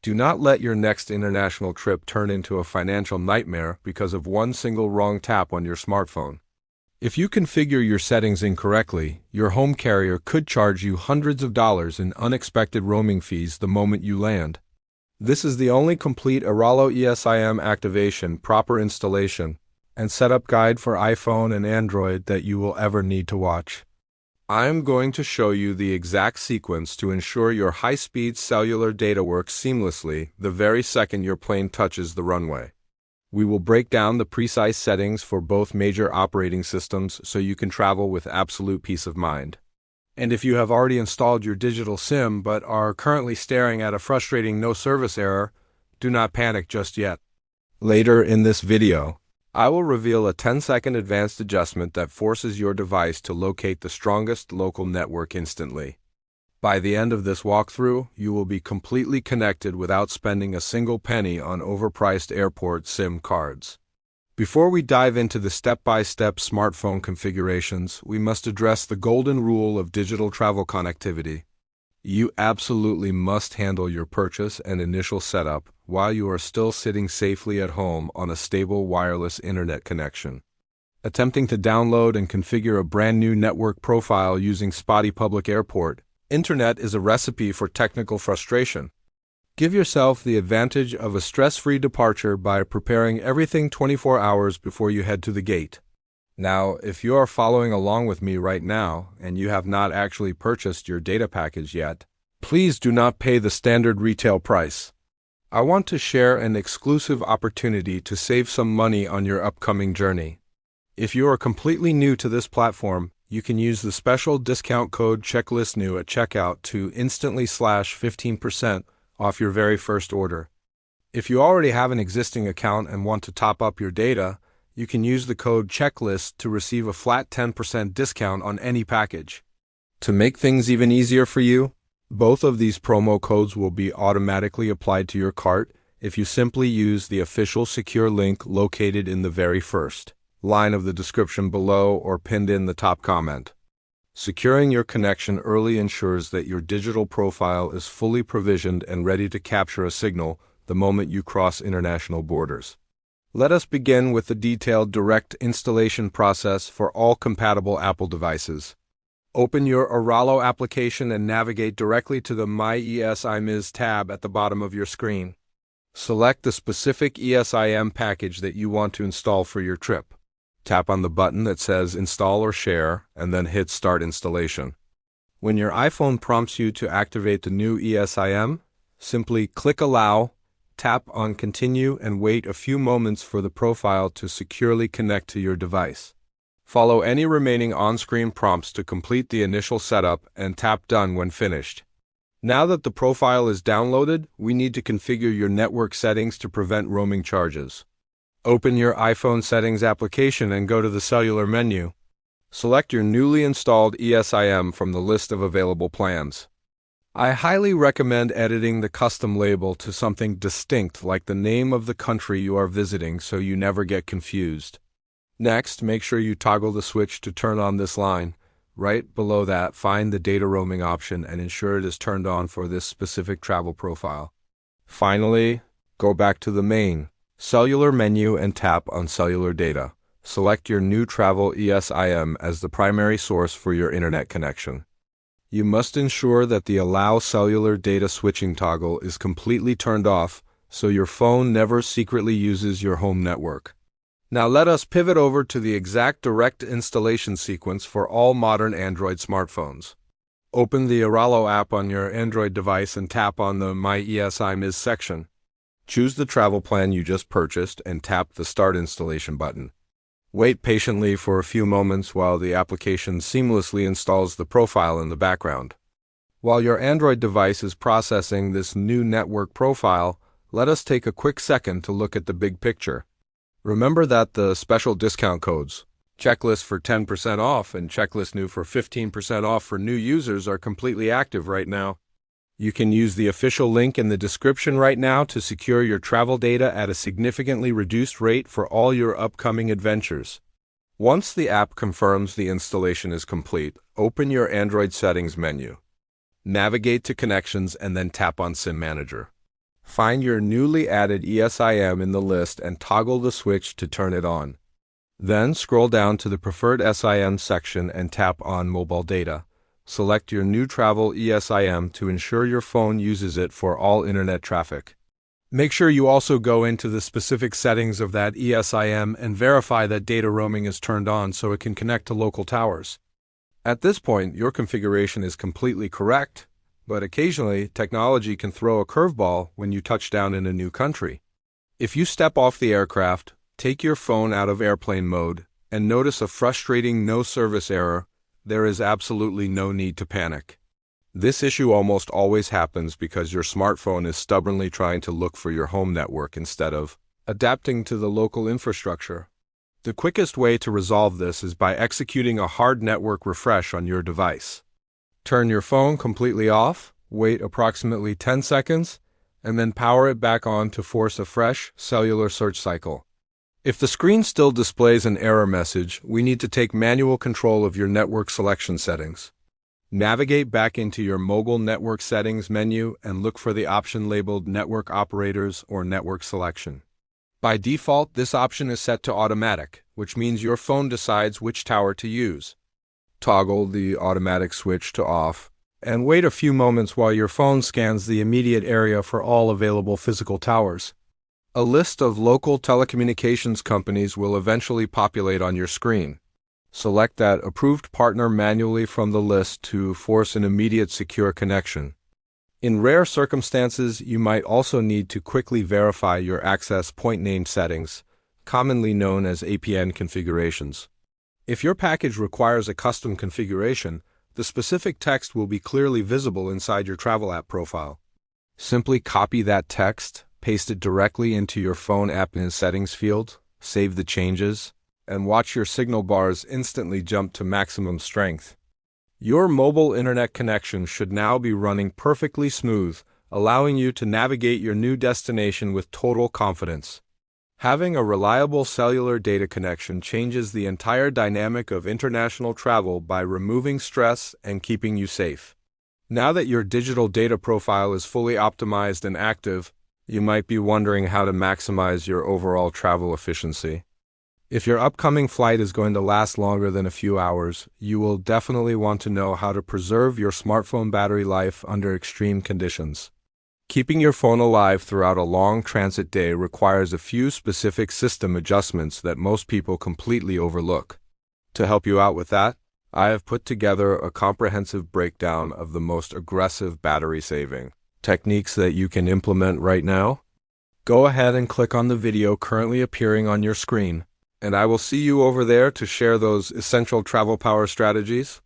Do not let your next international trip turn into a financial nightmare because of one single wrong tap on your smartphone. If you configure your settings incorrectly, your home carrier could charge you hundreds of dollars in unexpected roaming fees the moment you land. This is the only complete Airalo eSIM activation, proper installation, and setup guide for iPhone and Android that you will ever need to watch. I am going to show you the exact sequence to ensure your high-speed cellular data works seamlessly the very second your plane touches the runway. We will break down the precise settings for both major operating systems so you can travel with absolute peace of mind. And if you have already installed your digital SIM but are currently staring at a frustrating no-service error, do not panic just yet. Later in this video, I will reveal a 10-second advanced adjustment that forces your device to locate the strongest local network instantly. By the end of this walkthrough, you will be completely connected without spending a single penny on overpriced airport SIM cards. Before we dive into the step-by-step smartphone configurations, we must address the golden rule of digital travel connectivity. You absolutely must handle your purchase and initial setup while you are still sitting safely at home on a stable wireless internet connection. Attempting to download and configure a brand new network profile using spotty public airport internet is a recipe for technical frustration. Give yourself the advantage of a stress-free departure by preparing everything 24 hours before you head to the gate. Now, if you are following along with me right now and you have not actually purchased your data package yet, please do not pay the standard retail price. I want to share an exclusive opportunity to save some money on your upcoming journey. If you are completely new to this platform, you can use the special discount code CHECKLISTNEW at checkout to instantly slash 15% off your very first order. If you already have an existing account and want to top up your data, you can use the code CHECKLIST to receive a flat 10% discount on any package. To make things even easier for you, both of these promo codes will be automatically applied to your cart if you simply use the official secure link located in the very first line of the description below or pinned in the top comment. Securing your connection early ensures that your digital profile is fully provisioned and ready to capture a signal the moment you cross international borders. Let us begin with the detailed direct installation process for all compatible Apple devices. Open your Airalo application and navigate directly to the My eSIM tab at the bottom of your screen. Select the specific eSIM package that you want to install for your trip. Tap on the button that says Install or Share, and then hit Start Installation. When your iPhone prompts you to activate the new eSIM, simply click Allow, tap on Continue, and wait a few moments for the profile to securely connect to your device. Follow any remaining on-screen prompts to complete the initial setup and tap Done when finished. Now that the profile is downloaded, we need to configure your network settings to prevent roaming charges. Open your iPhone settings application and go to the cellular menu. Select your newly installed eSIM from the list of available plans. I highly recommend editing the custom label to something distinct like the name of the country you are visiting so you never get confused. Next, make sure you toggle the switch to turn on this line. Right below that, find the data roaming option and ensure it is turned on for this specific travel profile. Finally, go back to the main cellular menu and tap on Cellular Data. Select your new travel eSIM as the primary source for your internet connection. You must ensure that the Allow Cellular Data Switching toggle is completely turned off so your phone never secretly uses your home network. Now let us pivot over to the exact direct installation sequence for all modern Android smartphones. Open the Airalo app on your Android device and tap on the My eSIM section. Choose the travel plan you just purchased and tap the Start Installation button. Wait patiently for a few moments while the application seamlessly installs the profile in the background. While your Android device is processing this new network profile, let us take a quick second to look at the big picture. Remember that the special discount codes, Checklist for 10% off and Checklist New for 15% off for new users, are completely active right now. You can use the official link in the description right now to secure your travel data at a significantly reduced rate for all your upcoming adventures. Once the app confirms the installation is complete, open your Android settings menu. Navigate to Connections and then tap on SIM Manager. Find your newly added eSIM in the list and toggle the switch to turn it on. Then scroll down to the Preferred SIM section and tap on Mobile Data. Select your new travel eSIM to ensure your phone uses it for all internet traffic. Make sure you also go into the specific settings of that eSIM and verify that data roaming is turned on so it can connect to local towers. At this point, your configuration is completely correct, but occasionally technology can throw a curveball when you touch down in a new country. If you step off the aircraft, take your phone out of airplane mode, and notice a frustrating no service error, there is absolutely no need to panic. This issue almost always happens because your smartphone is stubbornly trying to look for your home network instead of adapting to the local infrastructure. The quickest way to resolve this is by executing a hard network refresh on your device. Turn your phone completely off, wait approximately 10 seconds, and then power it back on to force a fresh cellular search cycle. If the screen still displays an error message, we need to take manual control of your network selection settings. Navigate back into your mobile network settings menu and look for the option labeled Network Operators or Network Selection. By default, this option is set to automatic, which means your phone decides which tower to use. Toggle the automatic switch to off, and wait a few moments while your phone scans the immediate area for all available physical towers. A list of local telecommunications companies will eventually populate on your screen. Select that approved partner manually from the list to force an immediate secure connection. In rare circumstances, you might also need to quickly verify your access point name settings, commonly known as APN configurations. If your package requires a custom configuration, the specific text will be clearly visible inside your travel app profile. Simply copy that text, paste it directly into your phone app in the settings field, save the changes, and watch your signal bars instantly jump to maximum strength. Your mobile internet connection should now be running perfectly smooth, allowing you to navigate your new destination with total confidence. Having a reliable cellular data connection changes the entire dynamic of international travel by removing stress and keeping you safe. Now that your digital data profile is fully optimized and active, you might be wondering how to maximize your overall travel efficiency. If your upcoming flight is going to last longer than a few hours, you will definitely want to know how to preserve your smartphone battery life under extreme conditions. Keeping your phone alive throughout a long transit day requires a few specific system adjustments that most people completely overlook. To help you out with that, I have put together a comprehensive breakdown of the most aggressive battery-saving techniques that you can implement right now. Go ahead and click on the video currently appearing on your screen, and I will see you over there to share those essential travel power strategies.